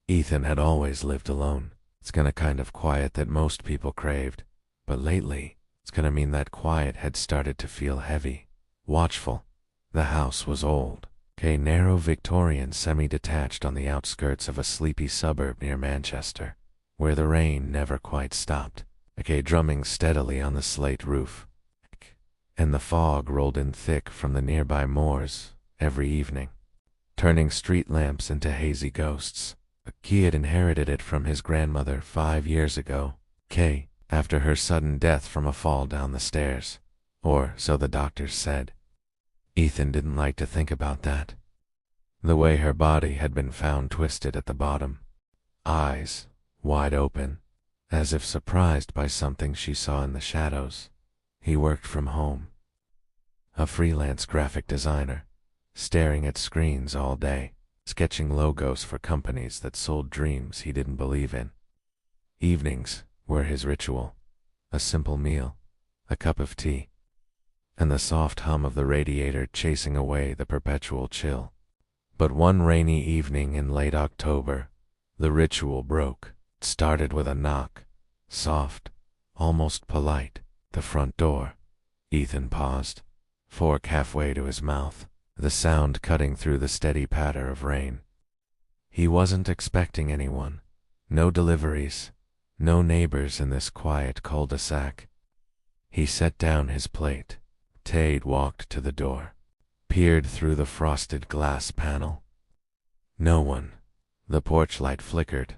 Ethan had always lived alone. It's gonna kind of quiet that most people craved. But lately, it's gonna mean that quiet had started to feel heavy, watchful. The house was old, a narrow Victorian semi-detached on the outskirts of a sleepy suburb near Manchester, where the rain never quite stopped, drumming steadily on the slate roof. And the fog rolled in thick from the nearby moors every evening, turning street lamps into hazy ghosts. He had inherited it from his grandmother 5 years ago, after her sudden death from a fall down the stairs. Or so the doctors said. Ethan didn't like to think about that. The way her body had been found twisted at the bottom, eyes wide open, as if surprised by something she saw in the shadows. He worked from home, a freelance graphic designer, staring at screens all day, sketching logos for companies that sold dreams he didn't believe in. Evenings were his ritual, a simple meal, a cup of tea, and the soft hum of the radiator chasing away the perpetual chill. But one rainy evening in late October, the ritual broke. It started with a knock, soft, almost polite, the front door. Ethan paused, fork halfway to his mouth, the sound cutting through the steady patter of rain. He wasn't expecting anyone. No deliveries, no neighbors in this quiet cul-de-sac. He set down his plate. Tade walked to the door, peered through the frosted glass panel. No one. The porch light flickered,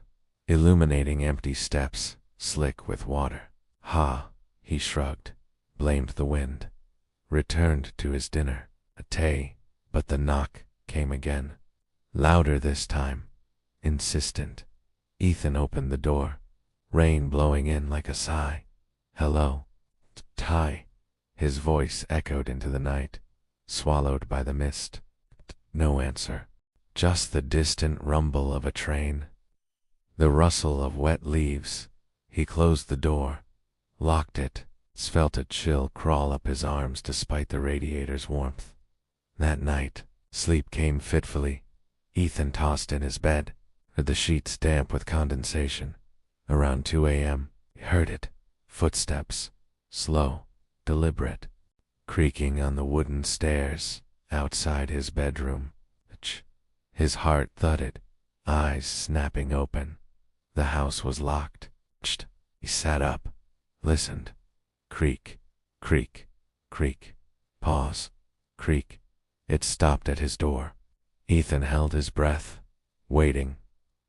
illuminating empty steps, slick with water. He shrugged, blamed the wind, returned to his dinner. But the knock came again, louder this time, insistent. Ethan opened the door, rain blowing in like a sigh. "Hello, Ty." His voice echoed into the night, swallowed by the mist. No answer, just the distant rumble of a train, the rustle of wet leaves. He closed the door, locked it, felt a chill crawl up his arms despite the radiator's warmth. That night, sleep came fitfully. Ethan tossed in his bed, the sheets damp with condensation. Around 2 a.m., he heard it. Footsteps, slow, deliberate, creaking on the wooden stairs outside his bedroom. His heart thudded, eyes snapping open. The house was locked. He sat up, listened. Creak, creak, creak. Pause, creak. It stopped at his door. Ethan held his breath, waiting,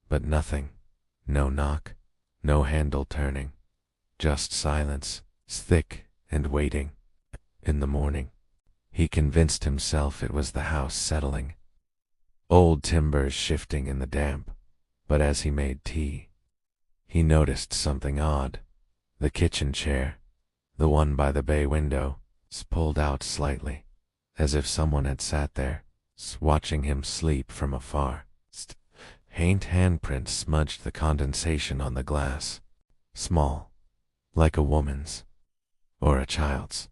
but nothing. No knock, no handle turning. Just silence, thick and waiting. In the morning, he convinced himself it was the house settling. Old timbers shifting in the damp. But as he made tea, he noticed something odd. The kitchen chair, the one by the bay window, pulled out slightly, as if someone had sat there, watching him sleep from afar. Faint handprints smudged the condensation on the glass. Small, like a woman's, or a child's.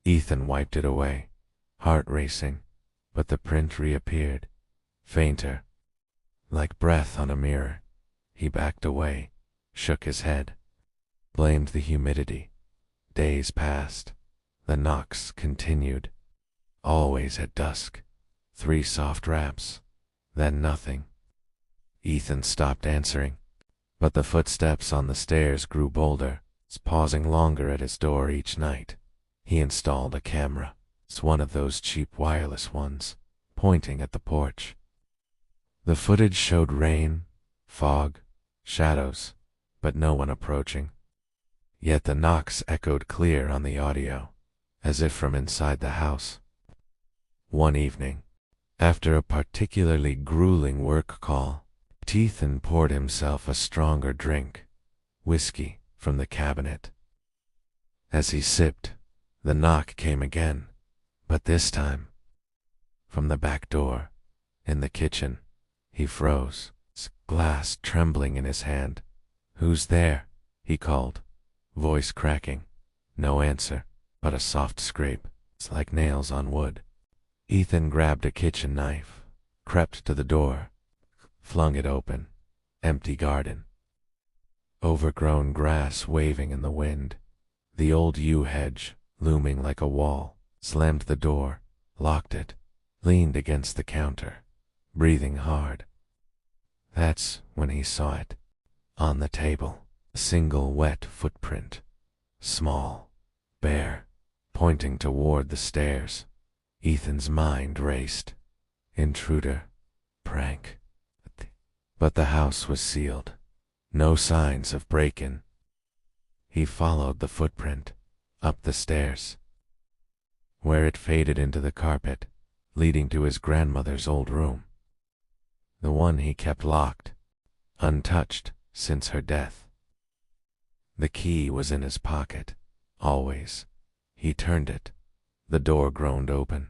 Ethan wiped it away, heart racing, but the print reappeared, fainter, like breath on a mirror. He backed away, shook his head, blamed the humidity. Days passed. The knocks continued. Always at dusk. 3 soft raps, then nothing. Ethan stopped answering, but the footsteps on the stairs grew bolder, pausing longer at his door each night. He installed a camera. It's one of those cheap wireless ones, pointing at the porch. The footage showed rain, fog, shadows, but no one approaching. Yet the knocks echoed clear on the audio, as if from inside the house. One evening, after a particularly grueling work call, Ethan poured himself a stronger drink, whiskey, from the cabinet. As he sipped, the knock came again, but this time, from the back door, in the kitchen. He froze, glass trembling in his hand. "Who's there?" he called, voice cracking. No answer, but a soft scrape. It's like nails on wood. Ethan grabbed a kitchen knife, crept to the door, flung it open. empty garden. Overgrown grass waving in the wind. The old yew hedge, looming like a wall, slammed the door, locked it, leaned against the counter, breathing hard. That's when he saw it. On the table, a single wet footprint. Small, bare, pointing toward the stairs. Ethan's mind raced. Intruder. Prank. But the house was sealed. No signs of break-in. He followed the footprint, up the stairs, where it faded into the carpet, leading to his grandmother's old room. The one he kept locked, untouched since her death. The key was in his pocket, always. He turned it. The door groaned open.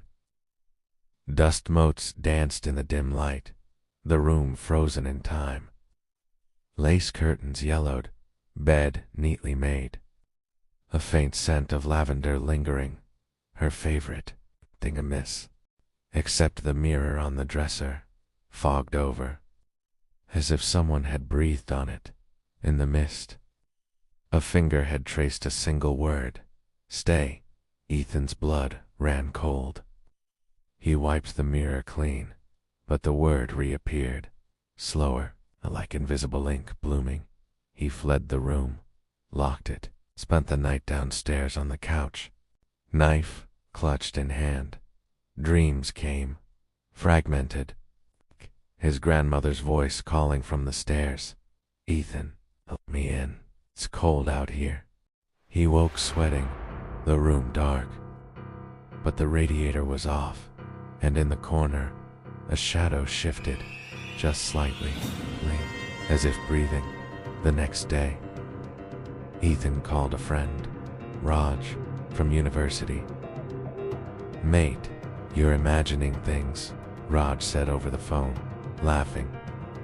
Dust motes danced in the dim light, the room frozen in time. Lace curtains yellowed, bed neatly made. A faint scent of lavender lingering, her favorite thing amiss. Except the mirror on the dresser, fogged over, as if someone had breathed on it, in the mist. A finger had traced a single word, stay. Ethan's blood ran cold. He wiped the mirror clean, but the word reappeared, slower, like invisible ink blooming. He fled the room, locked it, spent the night downstairs on the couch, knife clutched in hand. Dreams came, fragmented. His grandmother's voice calling from the stairs. Ethan, let me in. It's cold out here. He woke sweating, the room dark. But the radiator was off, and in the corner, a shadow shifted, just slightly, as if breathing. The next day, Ethan called a friend, Raj, from university. Mate, you're imagining things, Raj said over the phone, laughing.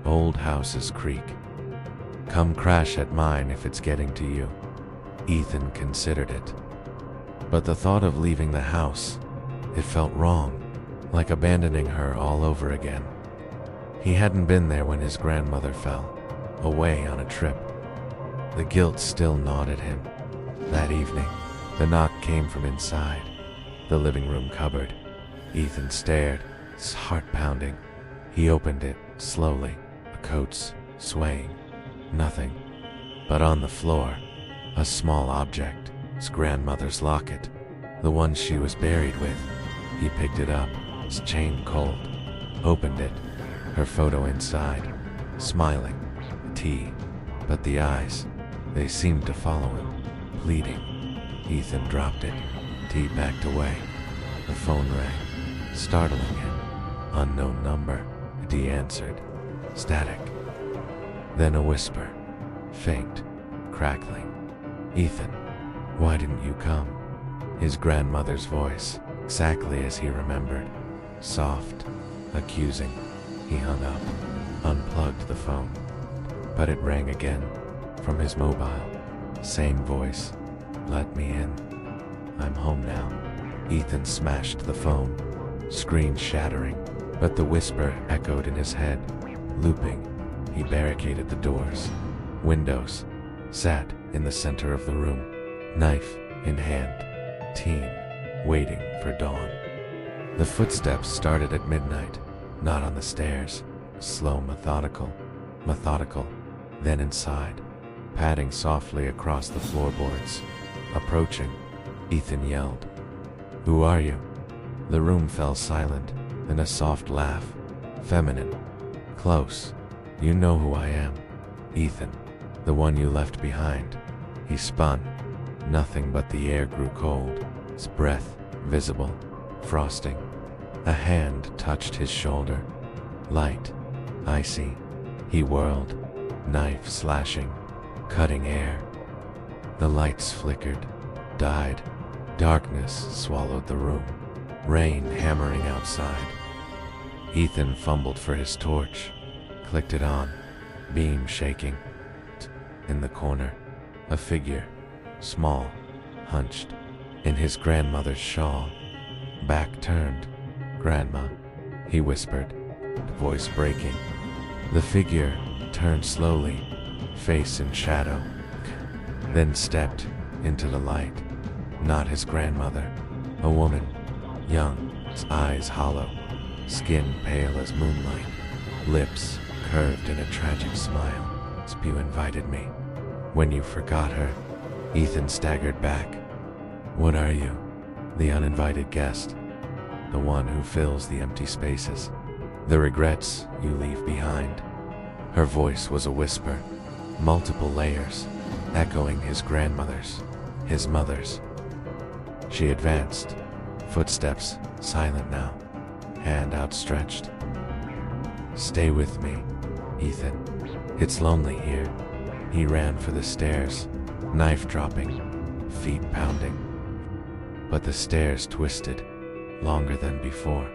Old houses creak. Come crash at mine if it's getting to you. Ethan considered it. But the thought of leaving the house, it felt wrong, like abandoning her all over again. He hadn't been there when his grandmother fell, away on a trip. The guilt still gnawed at him. That evening, the knock came from inside, the living room cupboard. Ethan stared, his heart pounding. He opened it slowly, the coats swaying. Nothing. But on the floor, a small object, his grandmother's locket, the one she was buried with. He picked it up, his chain cold, opened it, her photo inside, smiling, tea, but the eyes, they seemed to follow him, pleading. Ethan dropped it, tea backed away. The phone rang, startling him. Unknown number, Dee answered, static. Then a whisper, faint, crackling. Ethan, why didn't you come? His grandmother's voice, exactly as he remembered, soft, accusing. He hung up, unplugged the phone. But it rang again, from his mobile. Same voice, let me in. I'm home now. Ethan smashed the phone, screen shattering, but the whisper echoed in his head, looping. He barricaded the doors, windows, sat in the center of the room, knife in hand, teen, waiting for dawn. The footsteps started at midnight, not on the stairs, slow, methodical, then inside, padding softly across the floorboards. Approaching, Ethan yelled, "Who are you?" The room fell silent, then a soft laugh, feminine, close. "You know who I am, Ethan, the one you left behind." He spun. Nothing but the air grew cold, his breath visible, frosting. A hand touched his shoulder, light, icy. He whirled, knife slashing, cutting air. The lights flickered, died. Darkness swallowed the room, rain hammering outside. Ethan fumbled for his torch, clicked it on, beam shaking. In the corner, a figure, small, hunched, in his grandmother's shawl, back turned. "Grandma," he whispered, voice breaking. The figure turned slowly, face in shadow, then stepped into the light. Not his grandmother, a woman, young, eyes hollow, skin pale as moonlight, lips curved in a tragic smile. You invited me. When you forgot her, Ethan staggered back. What are you? The uninvited guest. The one who fills the empty spaces. The regrets you leave behind. Her voice was a whisper, multiple layers, echoing his grandmother's, his mother's. She advanced, footsteps silent now, hand outstretched. Stay with me, Ethan. It's lonely here. He ran for the stairs, knife dropping, feet pounding. But the stairs twisted, longer than before.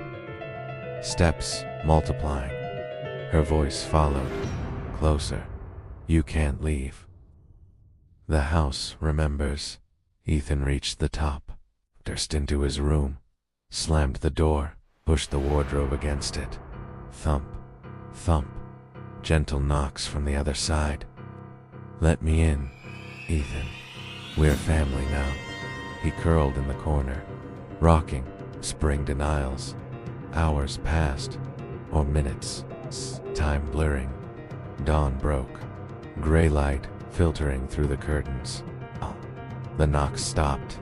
Steps multiplying. Her voice followed, closer. You can't leave. The house remembers. Ethan reached the top, burst into his room, slammed the door, pushed the wardrobe against it. Thump, thump. Gentle knocks from the other side. Let me in, Ethan. We're family now. He curled in the corner, rocking, spring denials. Hours passed, or minutes, time blurring. Dawn broke, gray light filtering through the curtains. The knocks stopped.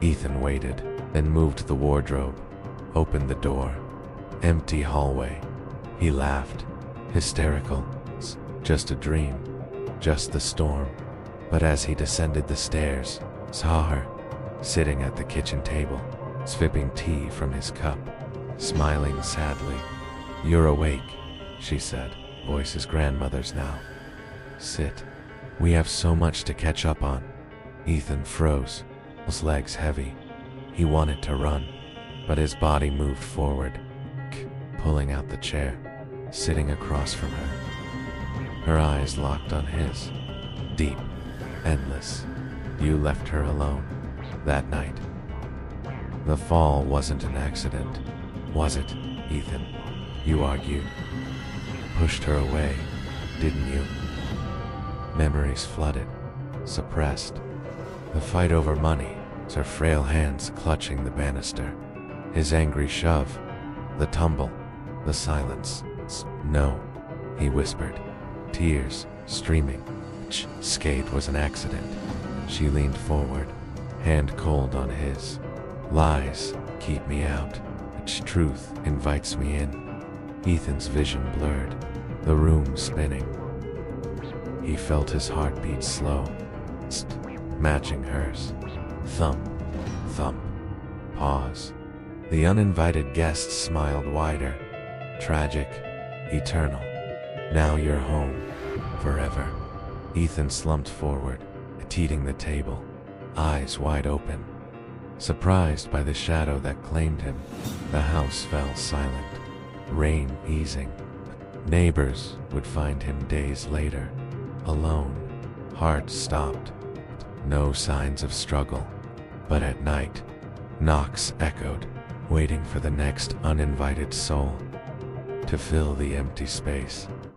Ethan waited, then moved the wardrobe, opened the door. Empty hallway. He laughed. Hysterical. Just a dream. Just the storm. But as he descended the stairs, saw her, sitting at the kitchen table, sipping tea from his cup, smiling sadly. You're awake, she said, voice his grandmother's now. Sit. We have so much to catch up on. Ethan froze, his legs heavy. He wanted to run, but his body moved forward, pulling out the chair, sitting across from her. Her eyes locked on his, deep, endless. You left her alone that night. The fall wasn't an accident, was it, Ethan? You argued. Pushed her away, didn't you? Memories flooded, suppressed. The fight over money, her frail hands clutching the banister. His angry shove, the tumble, the silence. No, he whispered, tears streaming. Skate was an accident. She leaned forward, hand cold on his. Lies keep me out. Truth invites me in. Ethan's vision blurred, the room spinning. He felt his heartbeat slow, matching hers. Thump, thump, pause. The uninvited guest smiled wider. Tragic, eternal. Now you're home, forever. Ethan slumped forward, teeting the table, eyes wide open. Surprised by the shadow that claimed him, the house fell silent, rain easing. Neighbors would find him days later, alone, heart stopped. No signs of struggle, but at night, knocks echoed, waiting for the next uninvited soul to fill the empty space.